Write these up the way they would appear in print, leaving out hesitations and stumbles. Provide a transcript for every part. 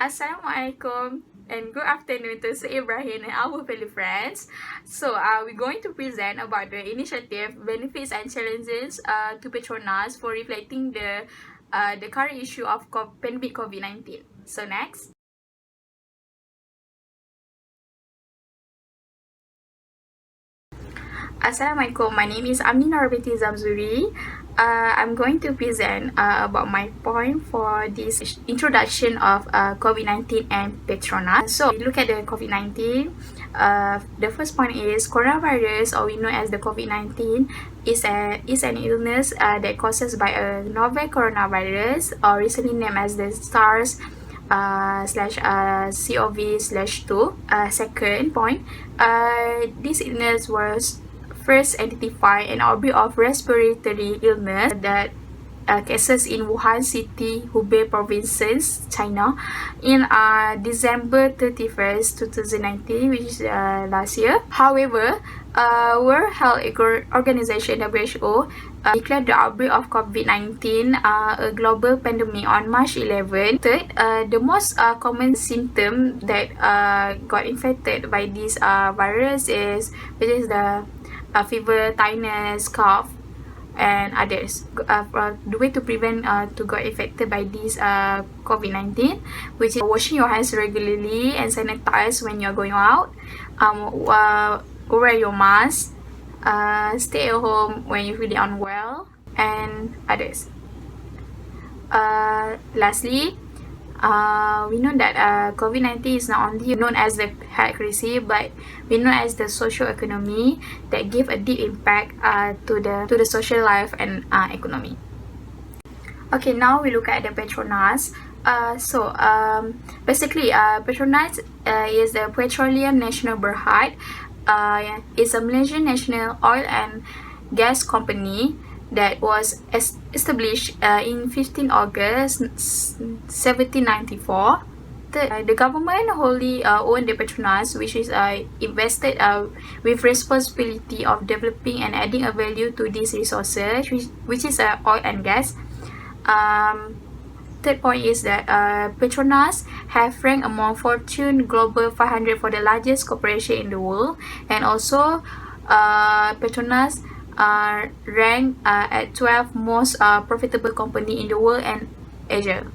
Assalamualaikum and good afternoon to IBRAHIM and our fellow friends. So we're going to present about the initiative, benefits and challenges to Petronas for reflecting the current issue of pandemic COVID-19. So next. Assalamualaikum, my name is AMNI ZAMZURI. I'm going to present about my point for this introduction of COVID-19 and Petronas. So look at the COVID-19. The first point is coronavirus, or we know as the COVID-19, is an illness that causes by a novel coronavirus, or recently named as the SARS CoV/2. Second point, this illness was first identified an outbreak of respiratory illness that cases in Wuhan City, Hubei provinces, China, in December 31st, 2019, which is last year. However, World Health Organization (WHO) declared the outbreak of COVID-19 a global pandemic on March 11. Third, the most common symptom that got infected by this virus is the fever, tiredness, cough, and others. The way to prevent to get infected by this COVID-19, which is washing your hands regularly and sanitize when you're going out, wear your mask, stay at home when you're really unwell, and others. Lastly, we know that COVID-19 is not only known as the health crisis, but we know as the social economy that give a deep impact to the social life and economy. Okay, now we look at the Petronas. Basically, Petronas is the Petroleum Nasional Berhad. It's a Malaysian national oil and gas company that was established in 15 August 1794. The government wholly owned the Petronas, which is invested with responsibility of developing and adding a value to these resources, which is oil and gas. Third point is that Petronas have ranked among Fortune Global 500 for the largest corporation in the world, and also Petronas ranked at 12 most profitable company in the world and Asia.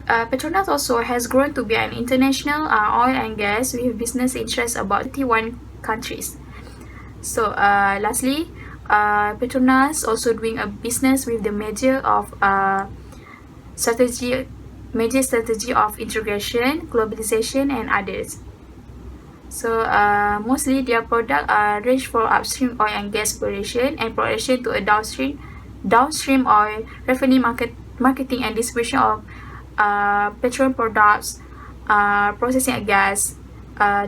Petronas also has grown to be an international oil and gas with business interests about 31 countries. So lastly, Petronas also doing a business with the major strategy of integration, globalization, and others. So mostly their product range for upstream oil and gas exploration and production to a downstream oil refining, marketing and distribution of petroleum products, processing of gas,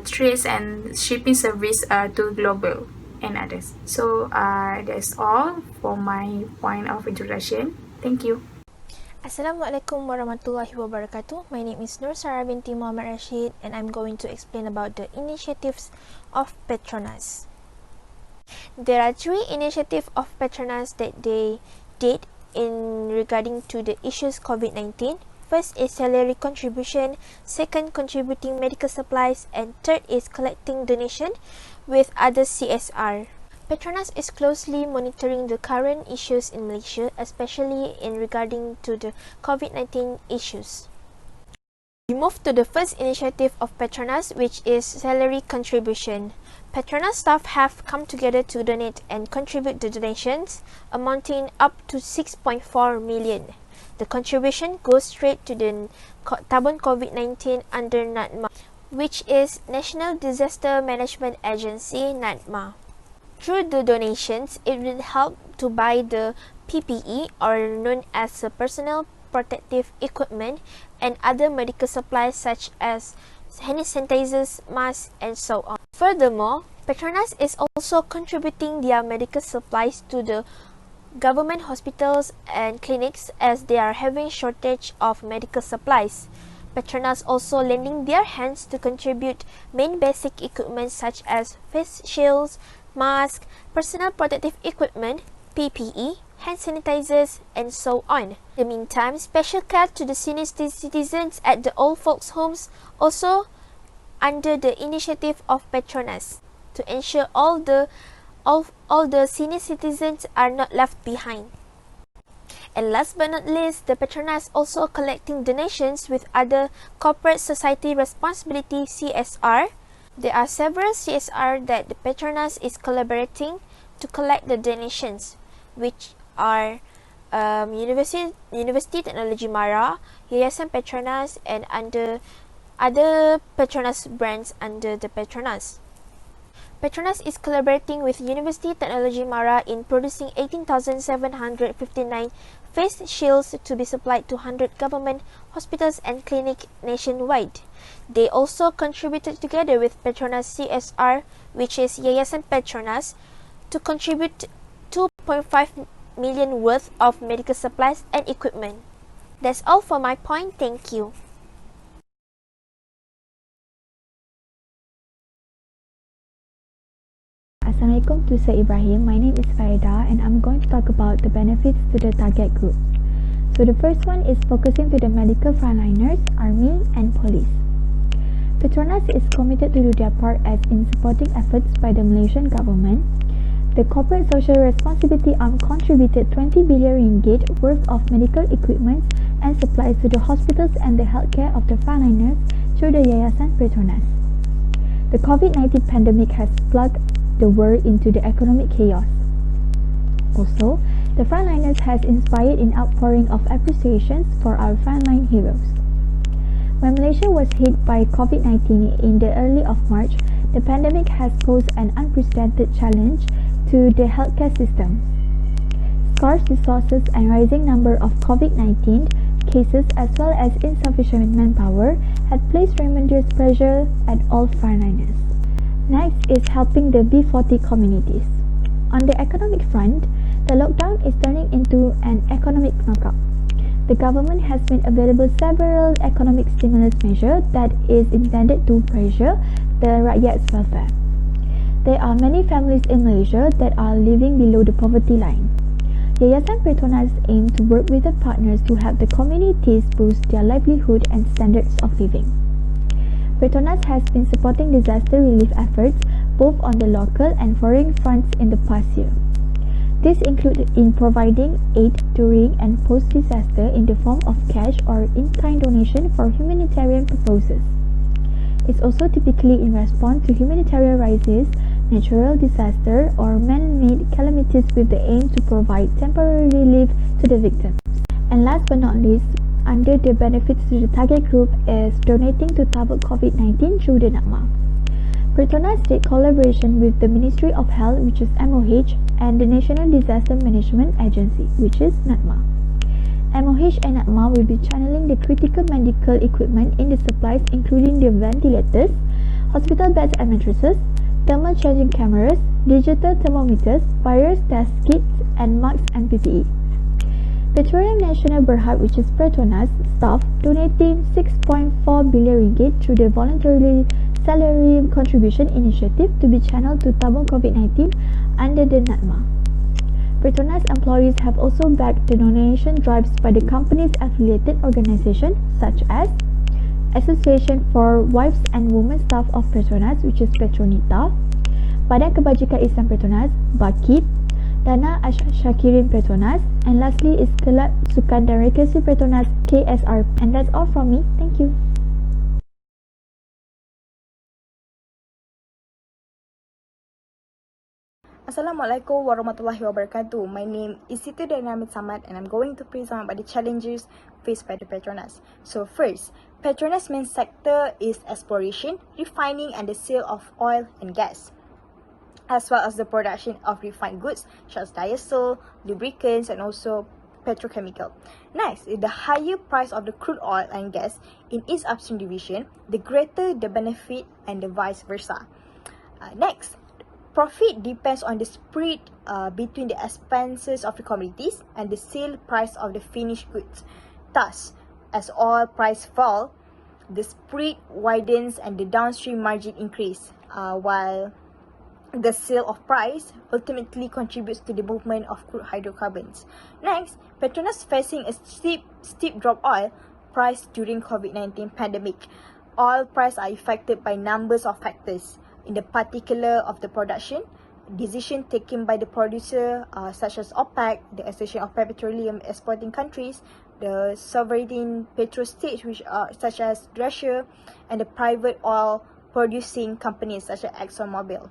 trades and shipping service to global and others. So that's all for my point of introduction. Thank you. Assalamualaikum warahmatullahi wabarakatuh. My name is NAURAH binti Muhammad RASHID, and I'm going to explain about the initiatives of Petronas. There are 3 initiatives of Petronas that they did in regarding to the issues COVID-19. First is salary contribution, second contributing medical supplies, and third is collecting donation with other CSR. Petronas is closely monitoring the current issues in Malaysia, especially in regarding to the COVID-19 issues. We move to the first initiative of Petronas, which is salary contribution. Petronas staff have come together to donate and contribute the donations amounting up to 6.4 million. The contribution goes straight to the tabung COVID-19 under NADMA, which is National Disaster Management Agency, NADMA. Through the donations, it will help to buy the PPE, or known as personal protective equipment, and other medical supplies such as hand sanitizers, masks, and so on. Furthermore, Petronas is also contributing their medical supplies to the government hospitals and clinics as they are having shortage of medical supplies. Petronas also lending their hands to contribute main basic equipment such as face shields, mask, personal protective equipment, PPE, hand sanitizers, and so on. In the meantime, special care to the senior citizens at the old folks' homes also under the initiative of Petronas to ensure all the senior citizens are not left behind. And last but not least, the Petronas also collecting donations with other corporate society responsibility (CSR). There are several CSR that the Petronas is collaborating to collect the donations, which are University Technology Mara, Yayasan Petronas, and under other Petronas brands under the Petronas. Petronas is collaborating with University Technology Mara in producing 18,759 face shields to be supplied to 100 government hospitals and clinics nationwide. They also contributed together with Petronas CSR, which is Yayasan Petronas, to contribute 2.5 million worth of medical supplies and equipment. That's all for my point. Thank you. Assalamualaikum to Sir Ibrahim. My name is FAYYADHAH and I'm going to talk about the benefits to the target group. So the first one is focusing to the medical frontliners, army and police. Petronas is committed to do their part as in supporting efforts by the Malaysian government. The corporate social responsibility arm contributed 20 billion ringgit worth of medical equipment and supplies to the hospitals and the healthcare of the frontliners through the Yayasan Petronas. The COVID-19 pandemic has plugged the world into the economic chaos. Also, the frontliners has inspired an outpouring of appreciations for our frontline heroes. When Malaysia was hit by COVID-19 in the early of March, the pandemic has posed an unprecedented challenge to the healthcare system. Scarce resources and rising number of COVID-19 cases as well as insufficient manpower had placed tremendous pressure at all frontliners. Next is helping the B40 communities. On the economic front, the lockdown is turning into an economic knockout. The government has made available several economic stimulus measures that is intended to pressure the rakyat's welfare. There are many families in Malaysia that are living below the poverty line. Yayasan Petronas aim to work with the partners to help the communities boost their livelihood and standards of living. Petronas has been supporting disaster relief efforts both on the local and foreign fronts in the past year. This included in providing aid during and post-disaster in the form of cash or in-kind donation for humanitarian purposes. It's also typically in response to humanitarian crises, natural disaster, or man-made calamities with the aim to provide temporary relief to the victims. And last but not least, under the benefits to the target group is donating to tackle COVID-19 through the NAURAH. Petronas did collaboration with the Ministry of Health, which is MOH, and the National Disaster Management Agency, which is NATMA. MOH and NATMA will be channeling the critical medical equipment in the supplies including the ventilators, hospital beds and mattresses, thermal changing cameras, digital thermometers, virus test kits, and masks and PPE. Petroleum Nasional Berhad, which is Petronas, staff donating 6.4 billion ringgit through the voluntary salary contribution initiative to be channeled to tabung COVID-19 under the NATMA. Petronas employees have also backed the donation drives by the company's affiliated organizations such as Association for Wives and Women Staff of Petronas, which is Petronita, Badan Kebajikan Islam Petronas, BAKIP, Dana Syakirin Petronas, and lastly is Kelab Sukan dan Rekreasi Petronas KSR. And that's all from me. Thank you. Assalamualaikum warahmatullahi wabarakatuh. My name is SITI and I'm going to present about the challenges faced by the Petronas. So first, Petronas' main sector is exploration, refining and the sale of oil and gas, as well as the production of refined goods such as diesel, lubricants and also petrochemical. Next, the higher price of the crude oil and gas in its upstream division, the greater the benefit and the vice versa. Next, profit depends on the spread between the expenses of the commodities and the sale price of the finished goods. Thus, as oil price fall, the spread widens and the downstream margin increase, while the sale of price ultimately contributes to the movement of crude hydrocarbons. Next, Petronas facing a steep drop oil price during COVID-19 pandemic. Oil price are affected by numbers of factors, in the particular of the production, decision taken by the producer such as OPEC, the Association of Petroleum Exporting Countries, the sovereign petro states which are such as Russia, and the private oil producing companies such as ExxonMobil.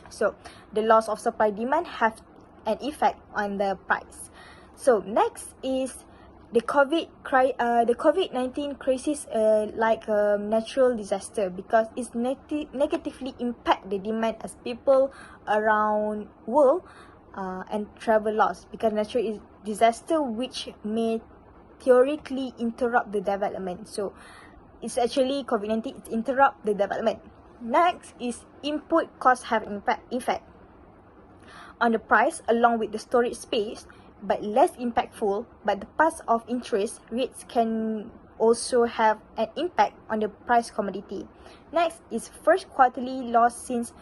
So the loss of supply demand have an effect on the price. So next is the COVID-19 crisis, like a natural disaster, because it's negatively impact the demand as people around world and travel loss, because natural disaster which may theoretically interrupt the development. So it's actually COVID-19 it interrupt the development. Next is input costs have effect on the price along with the storage space, but less impactful, but the pass of interest rates can also have an impact on the price commodity. Next is first quarterly loss since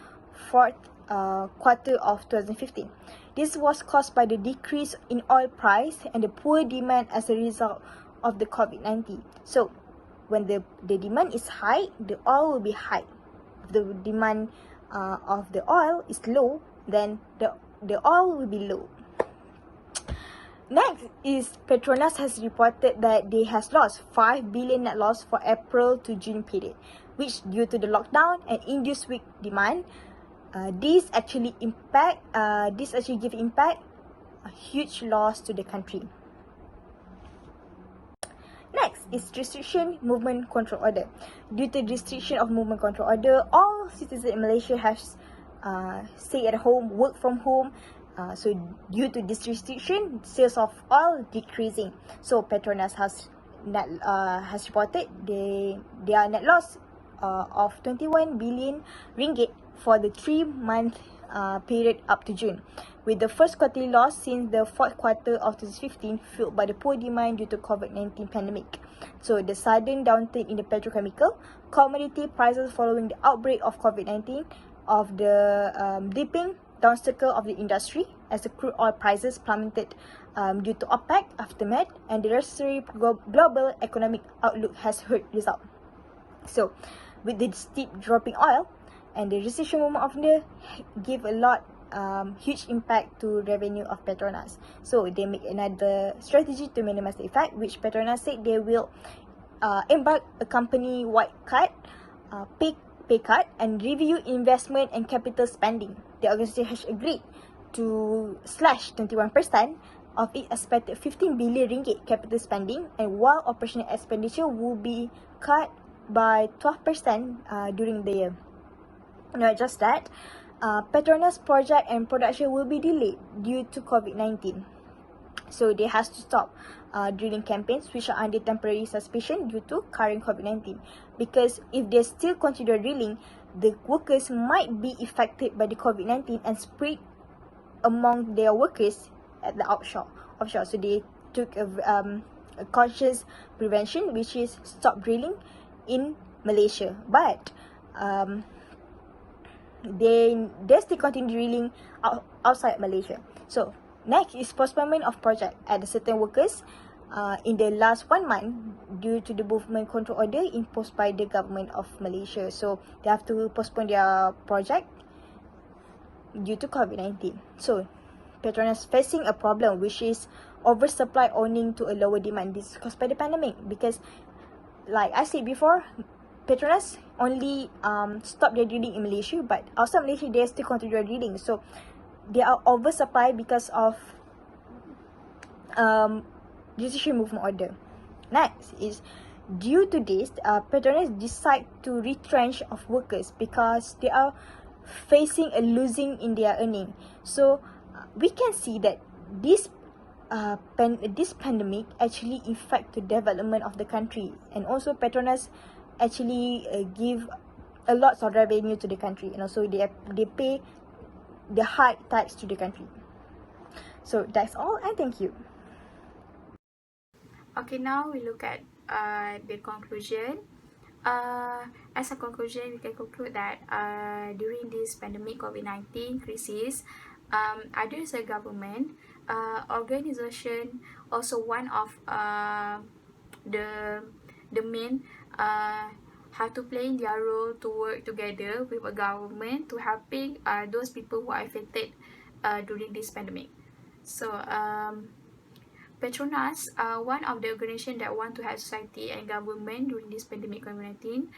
fourth quarter of 2015. This was caused by the decrease in oil price and the poor demand as a result of the COVID-19. So when the demand is high, the oil will be high. If the demand of the oil is low, then the oil will be low. Next is Petronas has reported that they has lost 5 billion net loss for April to June period, which due to the lockdown and induced weak demand, this actually give impact a huge loss to the country. Next is restriction movement control order. Due to restriction of movement control order, all citizens in Malaysia have stay at home, work from home. So due to this restriction, sales of oil decreasing. So Petronas has reported their net loss of 21 billion ringgit for the 3-month period up to June, with the first quarterly loss since the fourth quarter of 2015 fueled by the poor demand due to COVID-19 pandemic. So the sudden downturn in the petrochemical commodity prices following the outbreak of COVID-19, of the dipping down cycle of the industry as the crude oil prices plummeted due to OPEC aftermath, and the necessary global economic outlook has hurt result. So with the steep dropping oil and the recession movement of the give a lot huge impact to revenue of Petronas. So they make another strategy to minimize the effect, which Petronas said they will embark a company-wide cut, pay cut, and review investment and capital spending. The organization has agreed to slash 21% of its expected 15 billion ringgit capital spending, and while operational expenditure will be cut by 12% during the year. Not just that, Petronas project and production will be delayed due to COVID-19. So they has to stop drilling campaigns which are under temporary suspension due to current COVID-19. Because if they still continue drilling, the workers might be affected by the COVID-19 and spread among their workers at the offshore. So they took a conscious prevention, which is stop drilling in Malaysia. But they still continue drilling outside Malaysia. So next is postponement of project at the certain workers in the last 1 month due to the movement control order imposed by the government of Malaysia. So they have to postpone their project due to COVID-19. So Petronas facing a problem which is oversupply owing to a lower demand. This is caused by the pandemic, because like I said before, Petronas only stop their drilling in Malaysia, but outside Malaysia they still continue their drilling. So they are oversupply because of decision movement order. Next is due to this, Petronas decide to retrench of workers because they are facing a losing in their earning. So we can see that this pandemic actually affect the development of the country, and also Petronas actually give a lot of revenue to the country, and also they pay the high tax to the country. So that's all, and thank you. Okay, now we look at the conclusion. As a conclusion, we can conclude that during this pandemic COVID-19 crisis, other as a government organization also one of the main have to play their role to work together with a government to helping those people who are affected during this pandemic. So Petronas, one of the organizations that want to help society and government during this pandemic COVID-19.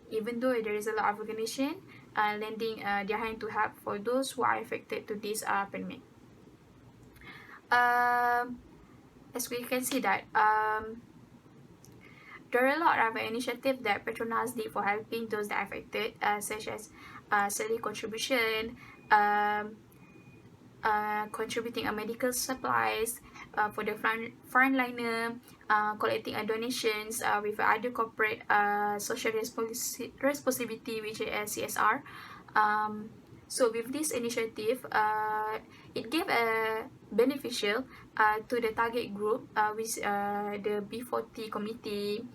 Even though there is a lot of organization lending their hand to help for those who are affected to this pandemic. As we can see that there are a lot of initiatives that Petronas did for helping those that are affected, such as salary contribution, contributing medical supplies for the frontliner, collecting donations with other corporate social responsibility, which is CSR. So with this initiative, it gave a beneficial to the target group, which the B40 committee.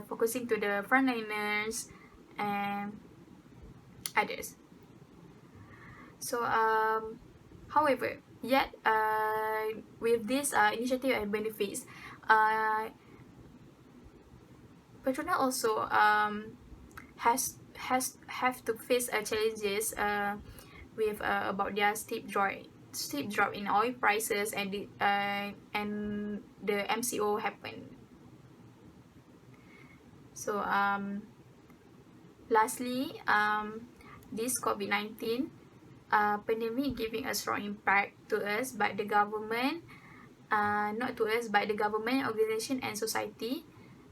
Focusing to the frontliners and others. So however, yet with this initiative and benefits, Petronas also have to face challenges with about their steep drop in oil prices and the MCO happened. So lastly, this COVID-19 pandemic giving a strong impact to us, but the government, not to us, but the government, organization and society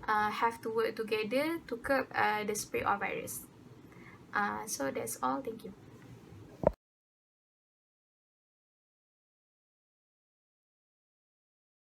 have to work together to curb the spread of virus. So that's all. Thank you.